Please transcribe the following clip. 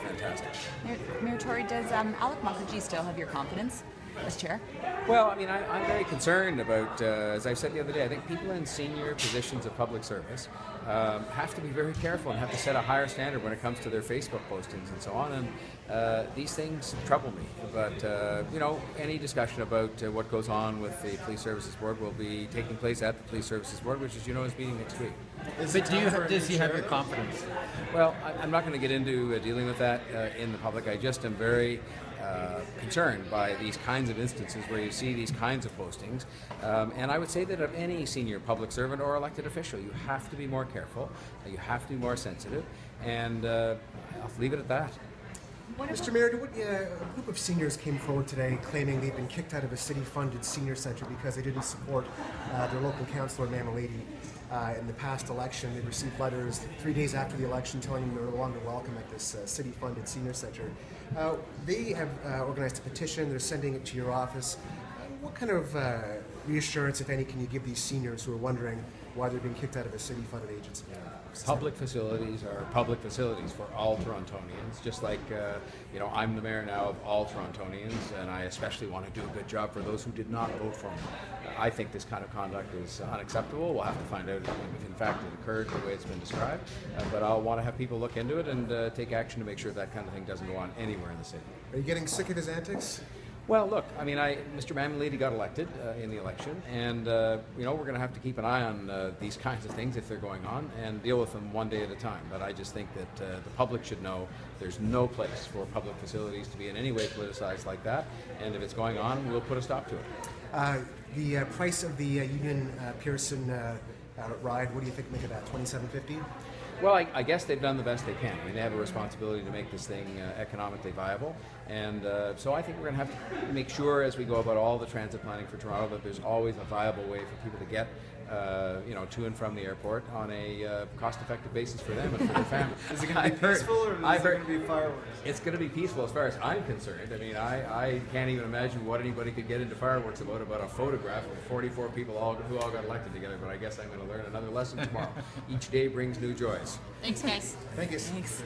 fantastic. Mayor Tory, does Alec Mukherjee still have your confidence as chair? Well, I mean, I'm very concerned about, as I said the other day, I think people in senior positions of public service have to be very careful and have to set a higher standard when it comes to their Facebook postings and so on. And these things trouble me. But, any discussion about what goes on with the Police Services Board will be taking place at the Police Services Board, which, as you know, is meeting next week. But does he have your confidence? Well, I'm not going to get into dealing with that in the public. I just am very concerned by these kinds of instances where you see these kinds of postings. And I would say that of any senior public servant or elected official, you have to be more careful, you have to be more sensitive, and I'll leave it at that. Mr. Mayor, a group of seniors came forward today claiming they've been kicked out of a city-funded senior centre because they didn't support their local councillor, Mamalady, in the past election. They received letters 3 days after the election telling them they're no longer welcome at this city-funded senior centre. They have organized a petition. They're sending it to your office. What kind of reassurance, if any, can you give these seniors who are wondering why they're being kicked out of a city-funded agency? Public facilities are public facilities for all Torontonians, just like, I'm the mayor now of all Torontonians, and I especially want to do a good job for those who did not vote for me. I think this kind of conduct is unacceptable. We'll have to find out if in fact it occurred the way it's been described, but I'll want to have people look into it and take action to make sure that kind of thing doesn't go on anywhere in the city. Are you getting sick of his antics? Well, look, I mean, Mr. Mamalady got elected in the election, and we're going to have to keep an eye on these kinds of things if they're going on and deal with them one day at a time. But I just think that the public should know there's no place for public facilities to be in any way politicized like that, and if it's going on, we'll put a stop to it. The price of the Union-Pearson ride, what do you think make of that, $27.50? Well, I guess they've done the best they can. I mean, they have a responsibility to make this thing economically viable, and so I think we're going to have to make sure as we go about all the transit planning for Toronto that there's always a viable way for people to get to and from the airport on a cost-effective basis for them and for their families. Is it going to be peaceful or is it going to be fireworks? It's going to be peaceful as far as I'm concerned. I mean, I can't even imagine what anybody could get into fireworks about a photograph of 44 people who all got elected together, but I guess I'm going to learn another lesson tomorrow. Each day brings new joys. Thanks, guys. Thank you. Thanks.